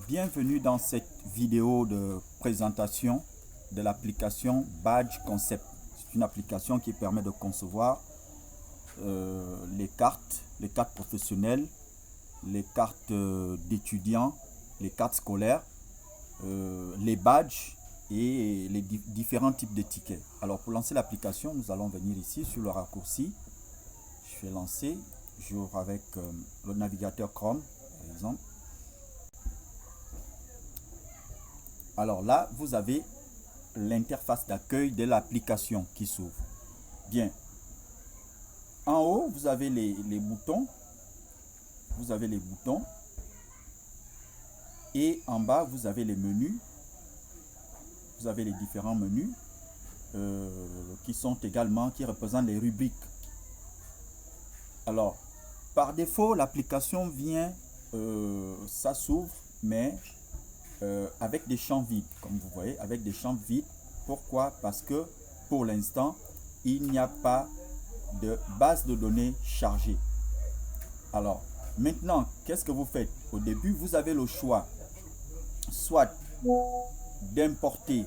Bienvenue dans cette vidéo de présentation de l'application Badge Concept. C'est une application qui permet de concevoir les cartes professionnelles, les cartes d'étudiants, les cartes scolaires, les badges et les différents types de tickets. Alors pour lancer l'application, nous allons venir ici sur le raccourci. Je vais lancer, j'ouvre avec le navigateur Chrome par exemple. Alors là, vous avez l'interface d'accueil de l'application qui s'ouvre. Bien. En haut, vous avez les boutons. Vous avez les boutons. Et en bas, vous avez les menus. Vous avez les différents menus qui représentent les rubriques. Alors, par défaut, l'application vient, ça s'ouvre, mais avec des champs vides, comme vous voyez, avec des champs vides. Pourquoi? Parce que pour l'instant, il n'y a pas de base de données chargée. Alors, maintenant, qu'est-ce que vous faites? Au début, vous avez le choix, soit d'importer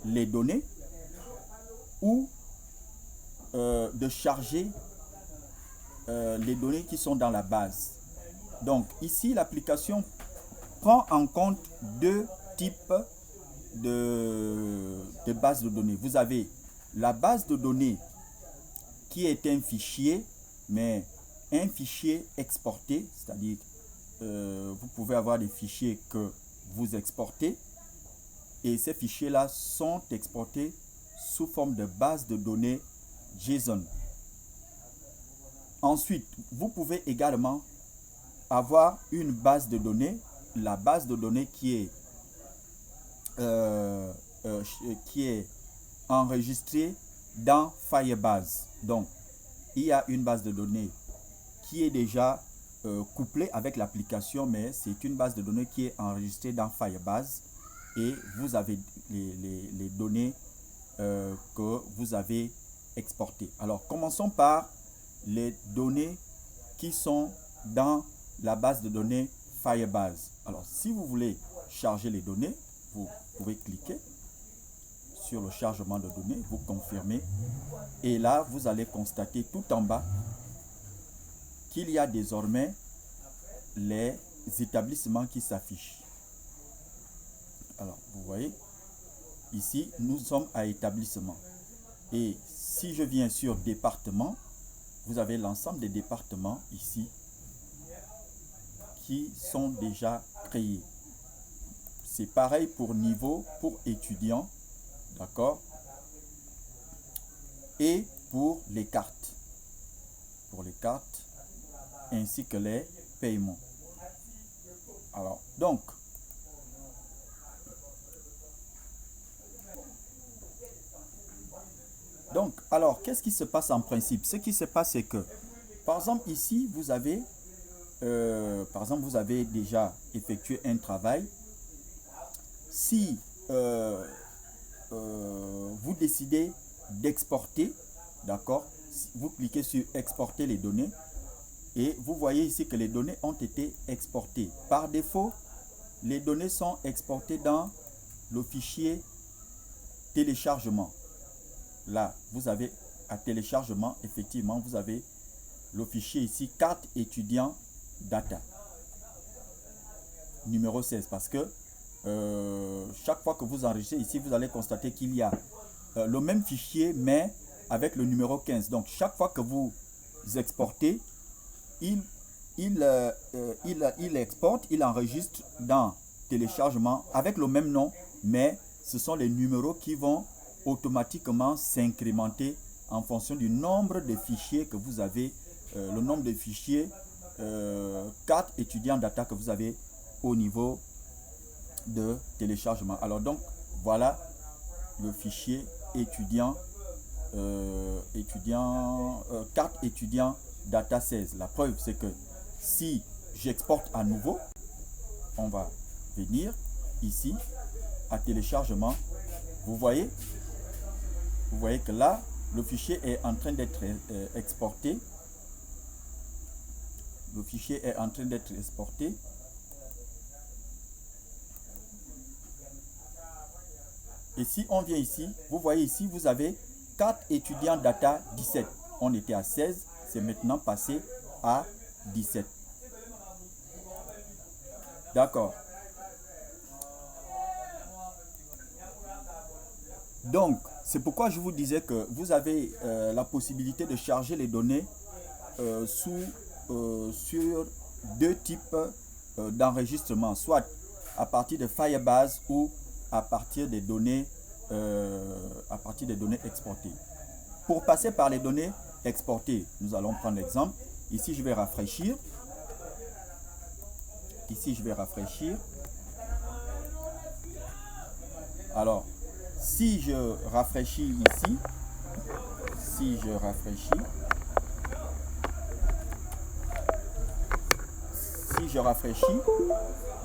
les données ou de charger les données qui sont dans la base. Donc ici, l'application prend en compte deux types de bases de données. Vous avez la base de données qui est un fichier, mais un fichier exporté, c'est-à-dire vous pouvez avoir des fichiers que vous exportez et ces fichiers-là sont exportés sous forme de base de données JSON. Ensuite, vous pouvez également avoir une base de données, la base de données qui est enregistrée dans Firebase. Donc, il y a une base de données qui est déjà couplée avec l'application, mais c'est une base de données qui est enregistrée dans Firebase et vous avez les données que vous avez exportées. Alors, commençons par les données qui sont dans la base de données Firebase. Alors, si vous voulez charger les données, vous pouvez cliquer sur le chargement de données, vous confirmez, et là, vous allez constater tout en bas qu'il y a désormais les établissements qui s'affichent. Alors, vous voyez, ici, nous sommes à établissement. Et si je viens sur département, vous avez l'ensemble des départements ici qui sont déjà créés. C'est pareil pour niveau, pour étudiants, d'accord? Et pour les cartes. Pour les cartes, ainsi que les paiements. Alors, alors, qu'est-ce qui se passe en principe? Ce qui se passe, c'est que, par exemple, ici, vous avez déjà effectué un travail. Si vous décidez d'exporter, d'accord, vous cliquez sur exporter les données et vous voyez ici que les données ont été exportées. Par défaut, les données sont exportées dans le fichier téléchargement. Là, vous avez à téléchargement, effectivement, vous avez le fichier ici, carte étudiant data. Numéro 16, parce que chaque fois que vous enregistrez ici, vous allez constater qu'il y a le même fichier, mais avec le numéro 15. Donc, chaque fois que vous exportez, il exporte, il enregistre dans téléchargement avec le même nom, mais ce sont les numéros qui vont automatiquement s'incrémenter en fonction du nombre de fichiers que vous avez, le nombre de fichiers carte étudiant data que vous avez au niveau de téléchargement. Alors donc, voilà le fichier étudiant, carte étudiant data 16. La preuve, c'est que si j'exporte à nouveau, on va venir ici à téléchargement. Vous voyez que là, le fichier est en train d'être exporté. Le fichier est en train d'être exporté. Et si on vient ici, vous voyez ici, vous avez 4 étudiants data 17. On était à 16, c'est maintenant passé à 17. D'accord. Donc, c'est pourquoi je vous disais que vous avez la possibilité de charger les données sur deux types d'enregistrement, soit à partir de Firebase ou à partir des données exportées. Pour passer par les données exportées, nous allons prendre l'exemple. Ici, je vais rafraîchir. Alors, si je rafraîchis ici,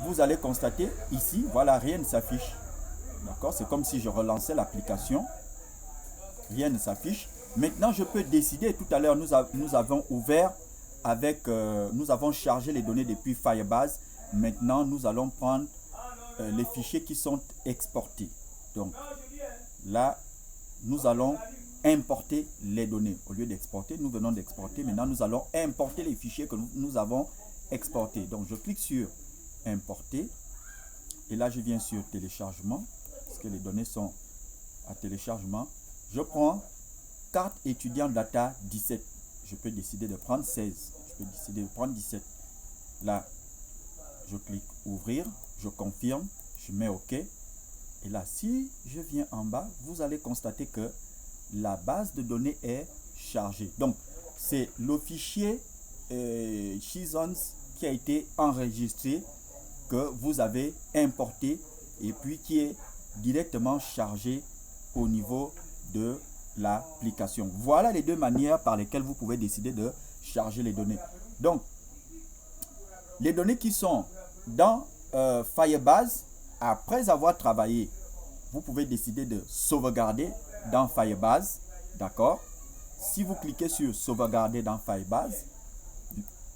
vous allez constater ici, voilà, rien ne s'affiche. D'accord? C'est comme si je relançais l'application. Rien ne s'affiche. Maintenant, je peux décider. Tout à l'heure, nous avons ouvert avec, nous avons chargé les données depuis Firebase. Maintenant, nous allons prendre les fichiers qui sont exportés. Donc, là, nous allons importer les données. Au lieu d'exporter, nous venons d'exporter. Maintenant, nous allons importer les fichiers que nous avons exportés. Donc, je clique sur importer. Et là, je viens sur téléchargement. Parce que les données sont à téléchargement. Je prends carte étudiant data 17. Je peux décider de prendre 16. Je peux décider de prendre 17. Là, je clique ouvrir. Je confirme. Je mets OK. Et là, si je viens en bas, vous allez constater que la base de données est chargée. Donc, c'est le fichier JSON qui a été enregistré, que vous avez importé et puis qui est directement chargé au niveau de l'application. Voilà les deux manières par lesquelles vous pouvez décider de charger les données. Donc, les données qui sont dans Firebase, après avoir travaillé, vous pouvez décider de sauvegarder dans Firebase. D'accord? Si vous cliquez sur sauvegarder dans Firebase,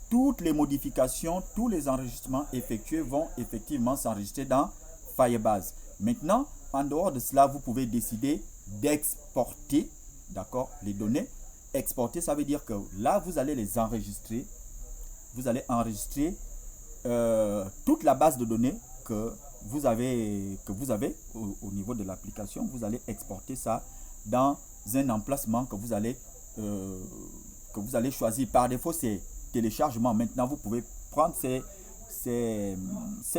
toutes les modifications, tous les enregistrements effectués vont effectivement s'enregistrer dans Firebase. Maintenant, en dehors de cela, vous pouvez décider d'exporter, d'accord, les données. Exporter, ça veut dire que là, vous allez les enregistrer. Vous allez enregistrer toute la base de données que vous avez au niveau de l'application. Vous allez exporter ça dans un emplacement que vous allez choisir. Par défaut, c'est téléchargement. Maintenant, vous pouvez prendre ces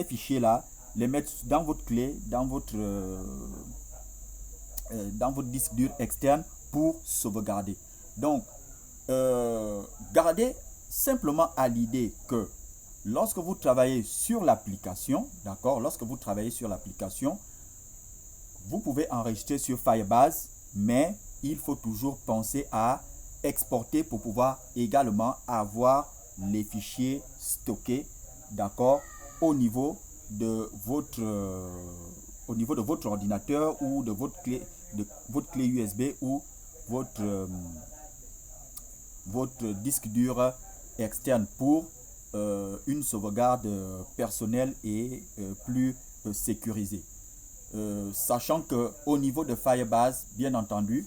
fichiers-là, les mettre dans votre clé, dans votre disque dur externe pour sauvegarder. Donc, gardez simplement à l'idée que lorsque vous travaillez sur l'application, d'accord, vous pouvez enregistrer sur Firebase, mais il faut toujours penser à exporter pour pouvoir également avoir les fichiers stockés, d'accord, au niveau de votre ordinateur ou de votre clé USB ou votre disque dur externe pour une sauvegarde personnelle et plus sécurisée. Sachant que au niveau de Firebase, bien entendu,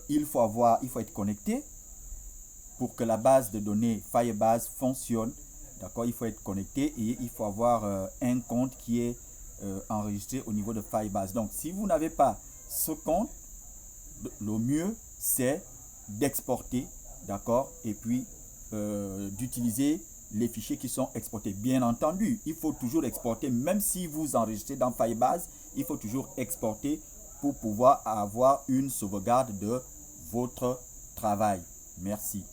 il faut être connecté pour que la base de données Firebase fonctionne. D'accord, il faut être connecté et il faut avoir un compte qui est enregistré au niveau de Firebase. Donc, si vous n'avez pas ce compte, le mieux c'est d'exporter, d'accord, et puis d'utiliser les fichiers qui sont exportés. Bien entendu, il faut toujours exporter, même si vous enregistrez dans Firebase, il faut toujours exporter pour pouvoir avoir une sauvegarde de votre travail. Merci.